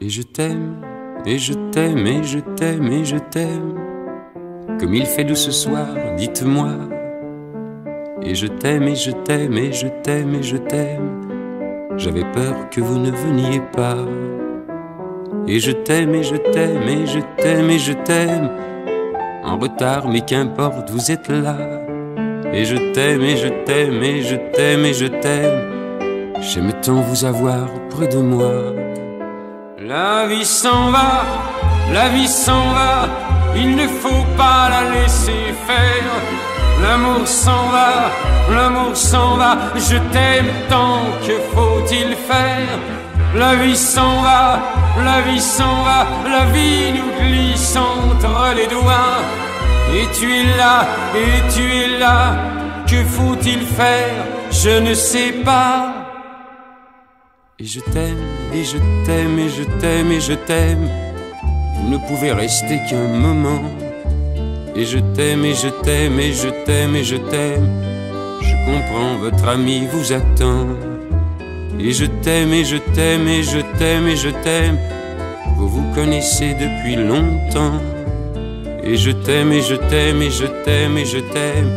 Et je t'aime, et je t'aime, et je t'aime, et je t'aime. Comme il fait doux ce soir, dites-moi. Et je t'aime, et je t'aime, et je t'aime, et je t'aime. J'avais peur que vous ne veniez pas. Et je t'aime, et je t'aime, et je t'aime, et je t'aime. En retard, mais qu'importe, vous êtes là. Et je t'aime, et je t'aime, et je t'aime, et je t'aime. J'aime tant vous avoir près de moi. La vie s'en va, la vie s'en va. Il ne faut pas la laisser faire. L'amour s'en va, l'amour s'en va. Je t'aime tant, que faut-il faire? La vie s'en va, la vie s'en va. La vie nous glisse entre les doigts. Et tu es là, et tu es là. Que faut-il faire? Je ne sais pas. Et je t'aime, et je t'aime, et je t'aime, et je t'aime. Vous ne pouvez rester qu'un moment. Et je t'aime, et je t'aime, et je t'aime, et je t'aime. Je comprends, votre ami vous attend. Et je t'aime, et je t'aime, et je t'aime, et je t'aime. Vous vous connaissez depuis longtemps. Et je t'aime, et je t'aime, et je t'aime, et je t'aime.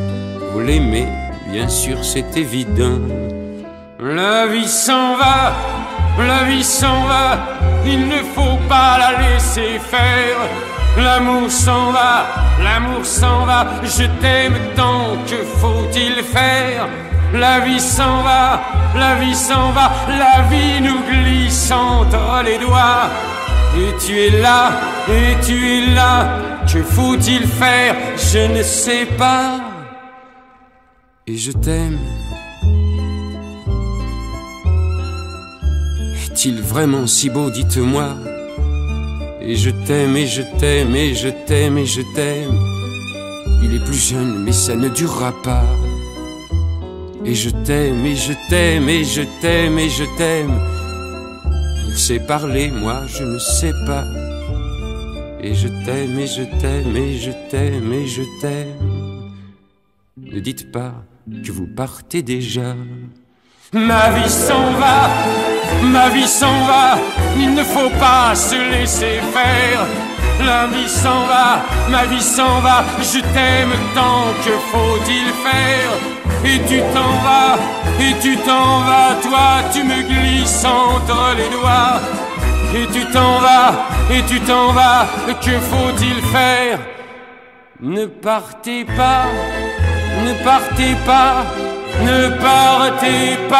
Vous l'aimez, bien sûr, c'est évident. La vie s'en va, la vie s'en va. Il ne faut pas la laisser faire. L'amour s'en va, l'amour s'en va. Je t'aime tant, que faut-il faire? La vie s'en va, la vie s'en va. La vie nous glisse entre les doigts. Et tu es là, et tu es là. Que faut-il faire? Je ne sais pas. Et je t'aime. Est-il vraiment si beau, dites-moi? Et je t'aime, et je t'aime, et je t'aime, et je t'aime. Il est plus jeune, mais ça ne durera pas. Et je t'aime, et je t'aime, et je t'aime, et je t'aime. Il sait parler, moi je ne sais pas. Et je t'aime, et je t'aime, et je t'aime, et je t'aime. Ne dites pas que vous partez déjà. Ma vie s'en va, ma vie s'en va. Il ne faut pas se laisser faire. La vie s'en va, ma vie s'en va. Je t'aime tant, que faut-il faire? Et tu t'en vas, et tu t'en vas. Toi tu me glisses entre les doigts. Et tu t'en vas, et tu t'en vas. Que faut-il faire? Ne partez pas, ne partez pas. Ne partez pas.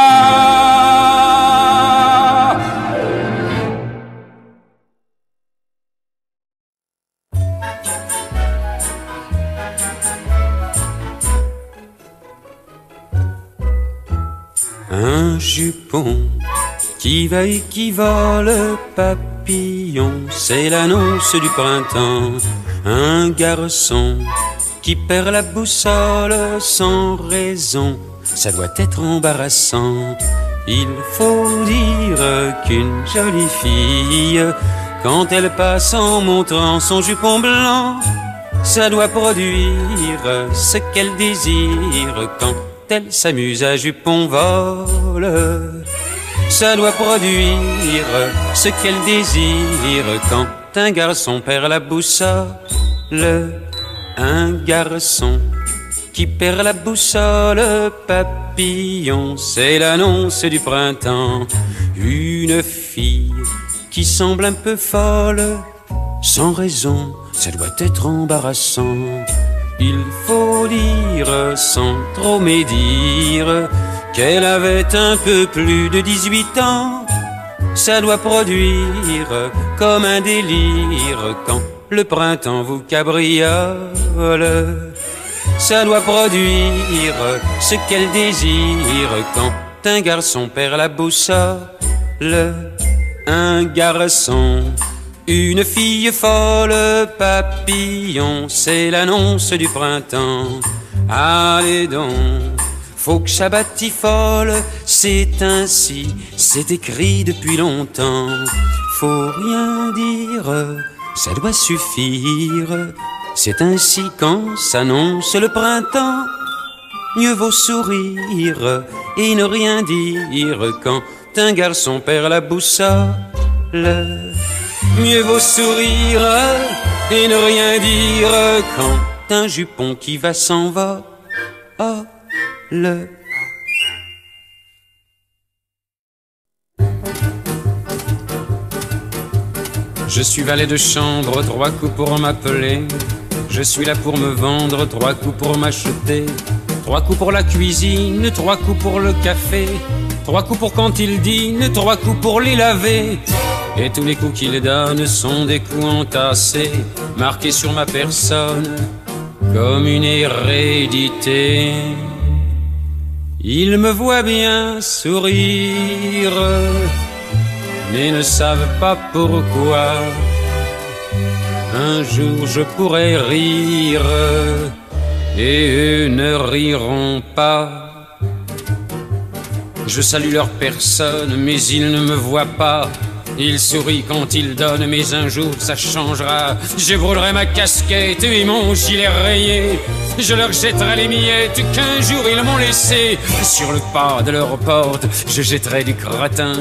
Un jupon qui va et qui vole, papillon, c'est l'annonce du printemps. Un garçon qui perd la boussole sans raison, ça doit être embarrassant. Il faut dire qu'une jolie fille, quand elle passe en montrant son jupon blanc, ça doit produire ce qu'elle désire. Quand elle s'amuse à jupon vol, ça doit produire ce qu'elle désire. Quand un garçon perd la boussole, un garçon qui perd la boussole, papillon, c'est l'annonce du printemps. Une fille qui semble un peu folle, sans raison, ça doit être embarrassant. Il faut dire, sans trop médire, qu'elle avait un peu plus de 18 ans. Ça doit produire comme un délire quand le printemps vous cabriole. Ça doit produire ce qu'elle désire quand un garçon perd la boussole. Un garçon, une fille folle, papillon, c'est l'annonce du printemps. Allez donc, faut que ça batifole, c'est ainsi, c'est écrit depuis longtemps. Faut rien dire, ça doit suffire. C'est ainsi quand s'annonce le printemps. Mieux vaut sourire et ne rien dire quand un garçon perd la boussole. Mieux vaut sourire et ne rien dire quand un jupon qui va s'en va. Oh, le Je suis valet de chambre, 3 coups pour m'appeler. Je suis là pour me vendre, 3 coups pour m'acheter. 3 coups pour la cuisine, 3 coups pour le café. 3 coups pour quand il dîne, 3 coups pour les laver. Et tous les coups qu'il donne sont des coups entassés, marqués sur ma personne comme une hérédité. Ils me voient bien sourire, mais ne savent pas pourquoi. Un jour je pourrais rire, et eux ne riront pas. Je salue leur personne, mais ils ne me voient pas. Ils sourient quand ils donnent, mais un jour ça changera. Je brûlerai ma casquette et mon gilet rayé. Je leur jetterai les miettes qu'un jour ils m'ont laissé. Sur le pas de leur porte, je jetterai du gratin.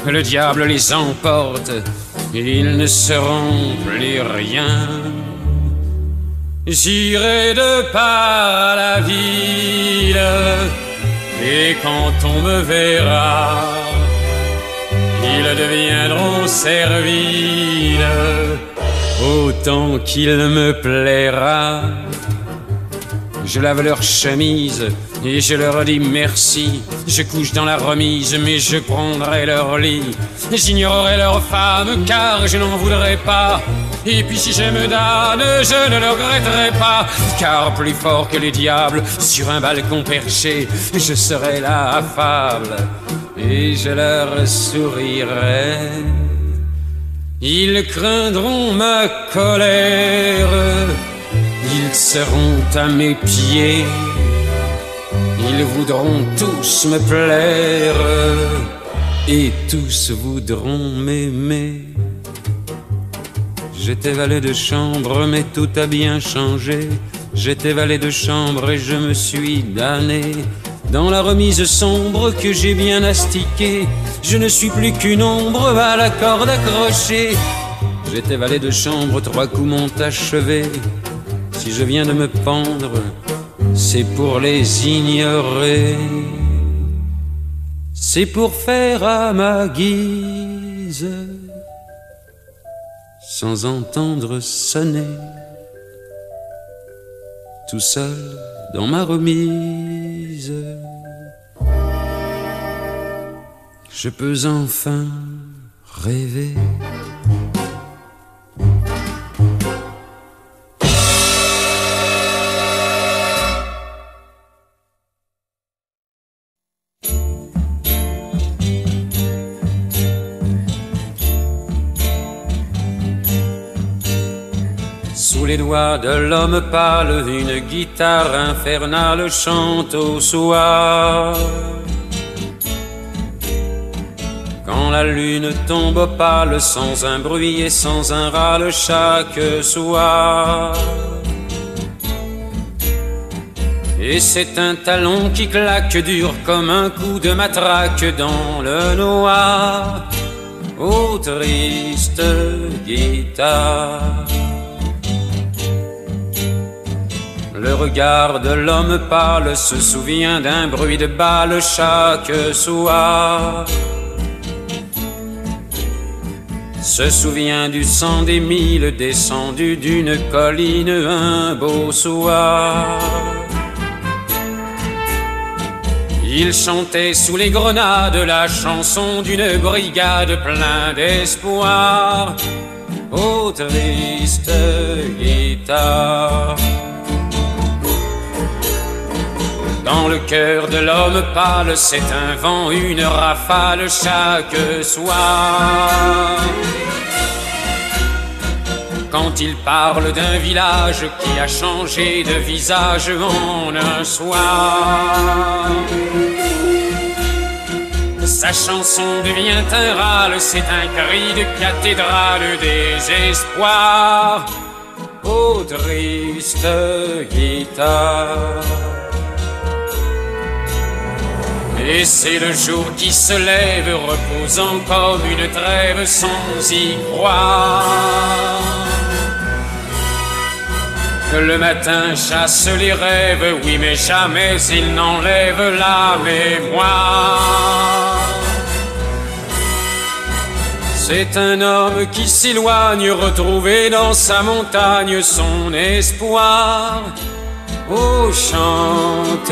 Le diable les emporte, ils ne seront plus rien. J'irai de par la ville, et quand on me verra, ils deviendront serviles, autant qu'il me plaira. Je lave leurs chemises et je leur dis merci. Je couche dans la remise, mais je prendrai leur lit. J'ignorerai leurs femmes, car je n'en voudrais pas. Et puis si je me donne, je ne le regretterai pas. Car plus fort que les diables, sur un balcon perché, je serai là affable et je leur sourirai. Ils craindront ma colère, ils seront à mes pieds. Ils voudront tous me plaire, et tous voudront m'aimer. J'étais valet de chambre, mais tout a bien changé. J'étais valet de chambre et je me suis damné. Dans la remise sombre que j'ai bien astiquée, je ne suis plus qu'une ombre à la corde accrochée. J'étais valet de chambre, 3 coups m'ont achevé. Si je viens de me pendre, c'est pour les ignorer. C'est pour faire à ma guise, sans entendre sonner, tout seul dans ma remise. Je peux enfin rêver. Sous les doigts de l'homme pâle, une guitare infernale chante au soir. Quand la lune tombe pâle, sans un bruit et sans un râle chaque soir. Et c'est un talon qui claque dur comme un coup de matraque dans le noir. Ô triste guitare. Le regard de l'homme pâle se souvient d'un bruit de balle chaque soir. Se souvient du sang des 1000 descendu d'une colline un beau soir. Il chantait sous les grenades la chanson d'une brigade plein d'espoir. Ô triste guitare. Dans le cœur de l'homme pâle, c'est un vent, une rafale chaque soir. Quand il parle d'un village qui a changé de visage en un soir, sa chanson devient un râle, c'est un cri de cathédrale désespoir. Ô triste guitare. Et c'est le jour qui se lève, reposant comme une trêve sans y croire. Le matin chasse les rêves, oui mais jamais il n'enlève la mémoire. C'est un homme qui s'éloigne, retrouver dans sa montagne son espoir. Oh chante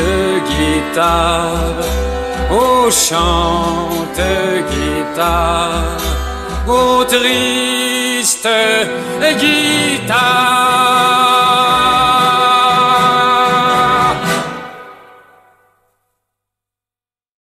guitare, oh chante guitare, oh triste guitare.